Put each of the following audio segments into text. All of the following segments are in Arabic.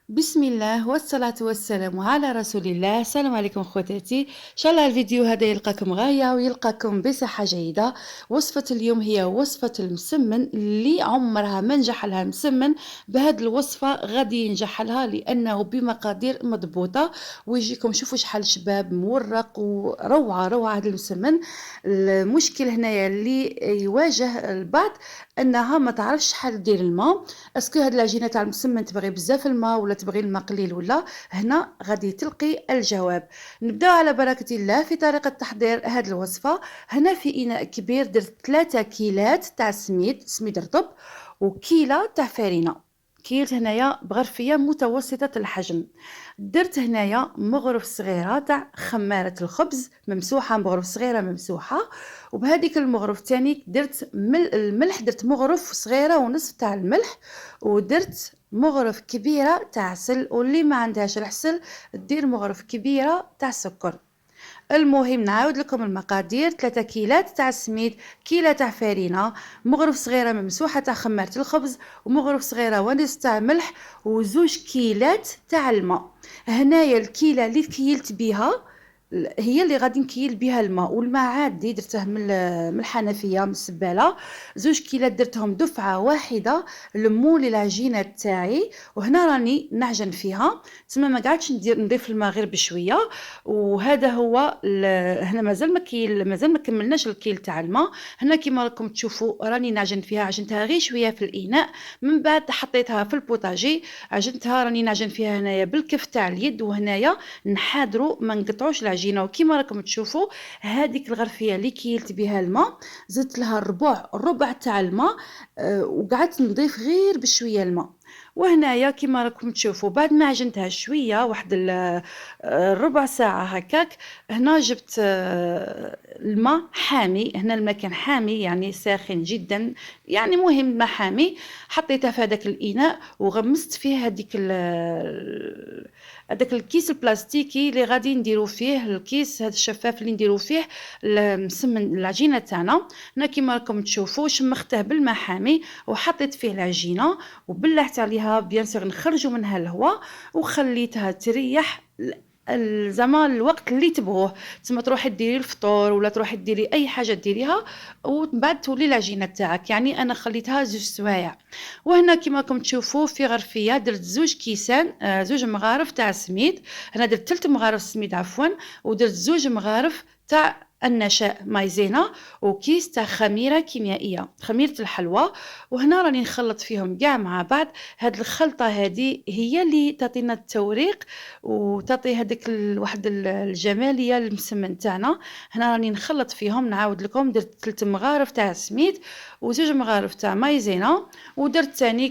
بسم الله والصلاة والسلام على رسول الله. السلام عليكم خواتاتي، إن شاء الله الفيديو هذا يلقاكم غاية ويلقاكم بصحة جيدة. وصفة اليوم هي وصفة المسمن اللي عمرها ما نجح لها المسمن. بهذه الوصفة غادي ينجح لها لأنه بمقادير مضبوطة، ويجيكم شوفوا شحال شباب مورق وروعة روعة. هذا المسمن المشكل هنايا اللي يواجه البعض انها ما تعرفش شحال دير الماء. اسكو هاد العجينه تاع المسمن تبغي بزاف الماء ولا تبغي الماء قليل؟ ولا هنا غادي تلقي الجواب. نبداو على بركه الله في طريقه تحضير هاد الوصفه. هنا في اناء كبير درت 3 كيلات تاع سميد رطب وكيله تاع فرينه. كيلت هنايا بغرفيه متوسطه الحجم. درت هنايا مغرف صغيره تاع خماره الخبز ممسوحه، مغرف صغيره ممسوحه. وبهذيك المغرف تاني درت الملح، درت مغرف صغيره ونصف تاع الملح. ودرت مغرف كبيره تاع عسل، واللي ما عندهاش العسل دير مغرف كبيره تاع سكر. المهم نعاود لكم المقادير: 3 كيلات تاع السميد، كيله تاع فرينه، مغرف صغيره ممسوحه تاع خماره الخبز، ومغرف صغيره ونص تاع ملح، وزوج كيلات تاع الماء. هنايا الكيله اللي كيلت بها هي اللي غادي نكيل بها الماء، والماء عادي درته من الحنفيه من السباله. زوج كيلات درتهم دفعه واحده لمول العجينه تاعي، وهنا راني نعجن فيها. تما ما قعدتش نضيف الماء غير بشويه. وهذا هو هنا مازال ما كملناش الكيل تاع الماء. هنا كيما راكم تشوفوا راني نعجن فيها، عجنتها غير شويه في الاناء، من بعد حطيتها في البوطاجي عجنتها. راني نعجن فيها هنايا بالكف تاع اليد، وهنايا نحاذروا ما نقطعوش العجينه. وكيما راكم تشوفوا هذيك الغرفيه اللي كيلت بها الماء زدت لها الربع تاع الماء. وقعدت نضيف غير بشويه الماء. وهنايا كيما راكم تشوفوا بعد ما عجنتها شويه واحد ربع ساعه هكاك، هنا جبت الماء حامي. هنا الماء كان حامي يعني ساخن جدا، يعني مهم الماء حامي. حطيته في هذاك الاناء وغمست فيه هذاك الكيس البلاستيكي اللي غادي نديرو فيه الكيس هذا الشفاف اللي نديرو فيه المسمن العجينه تاعنا. هنا كيما راكم تشوفوا شمخته بالماء حامي وحطيت فيه العجينه وبلعت عليها بيان سور نخرجوا منها الهواء، وخليتها تريح زعما الوقت اللي تبغوه. تما تروحي ديري الفطور ولا تروحي ديري اي حاجه ديريها، ومن بعد تولي العجينه تاعك. يعني انا خليتها 2 سوايع. وهنا كما راكم تشوفوا في غرفيه درت زوج كيسان، زوج مغارف تاع سميد. هنا درت 3 مغارف سميد عفوا، ودرت زوج مغارف تاع النشاء مايزينا، وكيس تاع خميره كيميائيه خميره الحلوى. وهنا راني نخلط فيهم كاع مع بعض. هاد الخلطه هذه هي اللي تعطينا التوريق وتعطي هذيك واحد الجماليه للمسمن تاعنا. هنا راني نخلط فيهم. نعاود لكم: درت 3 مغارف تاع سميد وزوج مغارف تاع مايزينا، ودرت ثاني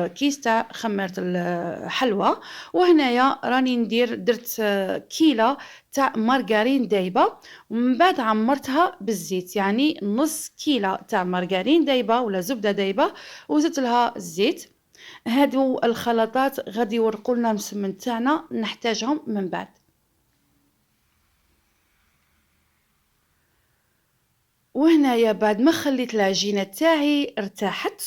كيس تاع خميره الحلوى. وهنايا راني درت كيله تاع مارغرين دايبه، ومن بعد عمرتها بالزيت، يعني نص كيلة تاع مارغرين دايبه ولا زبده دايبه وزدت لها الزيت. هادو الخلطات غادي يورقوا لنا المسمن تاعنا نحتاجهم من بعد. وهنايا بعد ما خليت العجينه تاعي ارتاحت،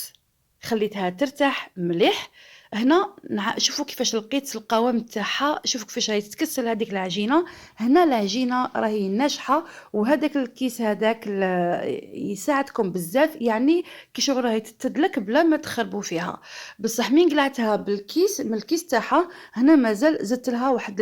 خليتها ترتاح مليح. هنا شوفوا كيفاش لقيت القوام تاعها، شوفوا كيفاش راهي تتكسل هذيك العجينه. هنا العجينه راهي ناجحه، وهذاك الكيس هذاك يساعدكم بزاف، يعني كي شغل راهي تتدلك بلا ما تخربوا فيها. بصح من قلعتها بالكيس من الكيس تاعها هنا مازال زدت لها واحد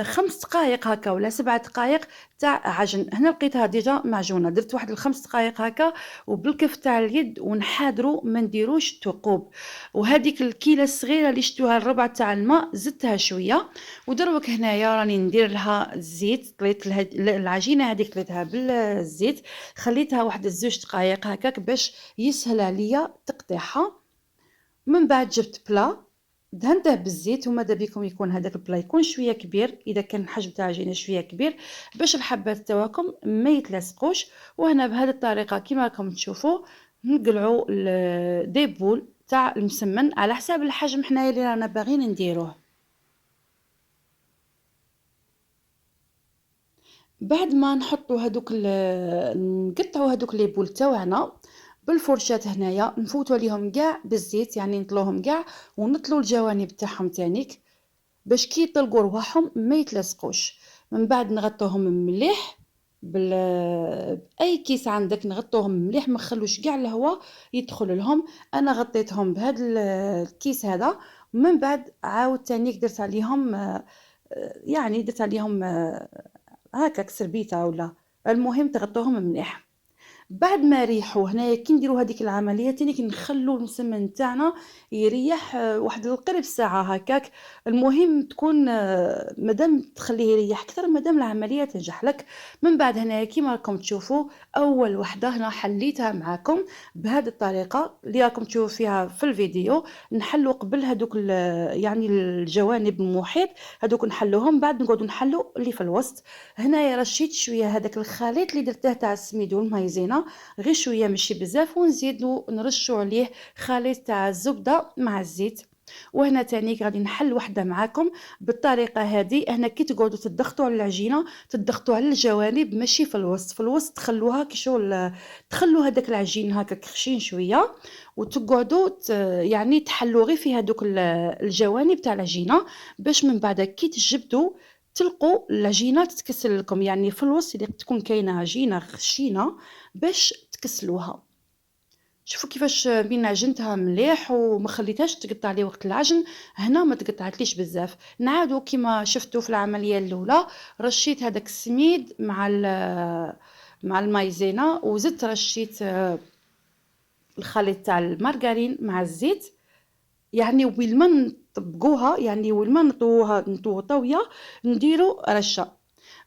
5 دقائق هكا ولا 7 دقائق تاع عجن. هنا لقيتها ديجا معجونه، درت واحد 5 دقائق هكا وبالكف تاع اليد، ونحاذروا ما نديروش ثقوب. وهذيك الكيله الصغيره اللي شتوها الربع تاع الماء زدتها شويه. ودروك هنايا راني ندير لها الزيت. طليت العجينه هذيك طليتها بالزيت، خليتها واحد 2 دقائق هكاك باش يسهل عليا تقطيعها. من بعد جبت بلا دهنته بالزيت، وماذا بكم يكون هذاك البلا يكون شويه كبير اذا كان حجم تاع العجينه شويه كبير باش الحبات تاعكم ما يتلصقوش. وهنا بهذه الطريقه كما راكم تشوفوا نقلعوا دي بول تاع المسمن على حساب الحجم حنايا اللي رانا باغيين نديروه. بعد ما نحطوا هذوك نقطعوا هذوك لي بول تاعنا، بالفرشاة هنايا نفوتوا عليهم كاع بالزيت، يعني نطلوهم كاع ونطلو الجوانب تاعهم تانيك باش كي يطلقوا رواحهم ما يتلصقوش. من بعد نغطوهم مليح باي كيس عندك، نغطوهم مليح ما نخلوش كاع الهواء يدخل لهم. انا غطيتهم بهذا الكيس هذا، ومن بعد عاود تانيك درت عليهم يعني درت عليهم هكاك سربيته ولا، المهم تغطوهم مليح. بعد ما ريحوا هنايا كي نديروا هذيك العمليه تاني نخلوا المسمن تاعنا يريح واحد القرب ساعه هكاك. المهم تكون مادام تخليه يريح اكثر مادام العمليه تنجح لك. من بعد هنايا كيما راكم تشوفوا اول وحده هنا حليتها معاكم بهذه الطريقه اللي راكم تشوفوا فيها في الفيديو. نحلوا قبل هذوك يعني الجوانب المحيط هذوك نحلوهم، بعد نقعدوا نحلوا اللي في الوسط. هنايا رشيت شويه هذاك الخليط اللي درته تاع السميد والمايزينا، غير شويه ماشي بزاف، ونزيدو نرشوا عليه خليط تاع الزبده مع الزيت. وهنا تاني غادي نحل وحده معاكم بالطريقه هذه. هنا كي تقعدوا تضغطوا على العجينه تضغطوا على الجوانب ماشي في الوسط، في الوسط تخلوها كي شغل تخلوا هذاك العجين هكا خشين شويه، وتقعدوا يعني تحلوا غير في هذوك الجوانب تاع العجينه، باش من بعد كي تجبدوا تلقوا العجينه تتكسل لكم، يعني في الوسط اللي تكون كاينه عجينه خشينه باش تكسلوها. شوفوا كيفاش بين عجنتها مليح وما خليتهاش تقطع لي وقت العجن. هنا ما تقطعتليش بزاف. نعاودوا كيما شفتوا في العمليه الاولى، رشيت هذاك السميد مع المايزينا، وزدت رشيت الخليط تاع المارغرين مع الزيت، يعني وين ما نطبقوها يعني وين ما نطوها نطوه طاويه نديروا رشه.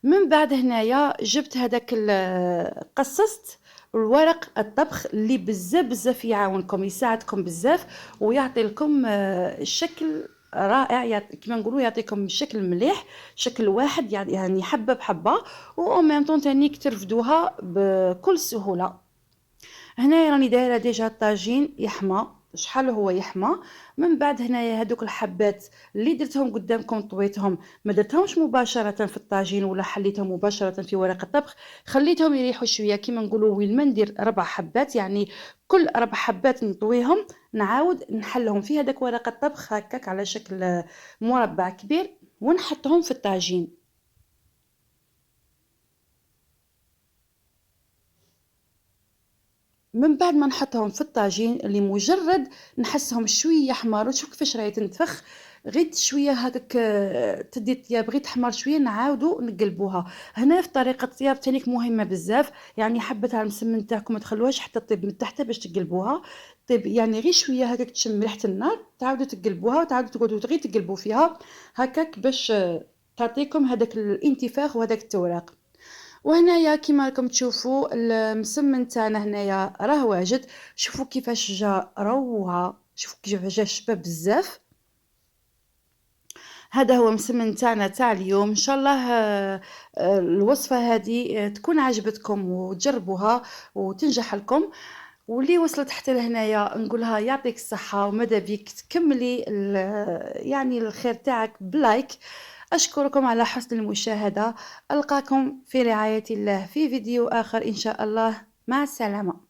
من بعد هنايا جبت هذاك قصصت الورق الطبخ اللي بزاف بزاف يعاونكم يساعدكم بزاف ويعطي لكم الشكل رائع، كما نقولوا يعطيكم شكل مليح، شكل واحد يعني حبه بحبه، و ميم طون تاني ترفدوها بكل سهوله. هنايا راني دايره ديجا الطاجين يحمى، شحال هو يحمى. من بعد هنايا هذوك الحبات اللي درتهم قدامكم طويتهم، ما درتهمش مباشره في الطاجين ولا حليتهم مباشره في ورق الطبخ، خليتهم يريحوا شويه. كيما نقولوا وين ما ندير 4 حبات، يعني كل 4 حبات نطويهم نعاود نحلهم في هذاك ورق الطبخ هكاك على شكل مربع كبير ونحطهم في الطاجين. من بعد ما نحطهم في الطاجين اللي مجرد نحسهم شويه حمار، وشوف كيفاش راهي تنتفخ غير شويه هكاك تدي الطياب غير تحمر شويه نعاودو نقلبوها. هنا في طريقه الطياب تانيك مهمه بزاف، يعني حبه على المسمن تاعكم ما تخلوهاش حتى طيب من تحت باش تقلبوها. طيب يعني غير شويه هكاك تشم ريحه النار تعاودوا تقلبوها وتعاودوا تقعدوا غير تقلبوا فيها هكاك باش تعطيكم هذاك الانتفاخ وهذاك التوراق. وهنايا كيما راكم تشوفوا المسمن تاعنا هنايا راه واجد. شوفوا كيفاش جا روعه، شوفوا كيفاش جا شباب بزاف. هذا هو مسمن تاعنا تاع اليوم. ان شاء الله الوصفه هذه تكون عجبتكم وتجربوها وتنجح لكم. واللي وصلت حتى لهنايا نقولها يعطيك الصحة، وماذا بيك تكملي يعني الخير تاعك بلايك. أشكركم على حسن المشاهدة. ألقاكم في رعاية الله في فيديو آخر إن شاء الله. مع السلامة.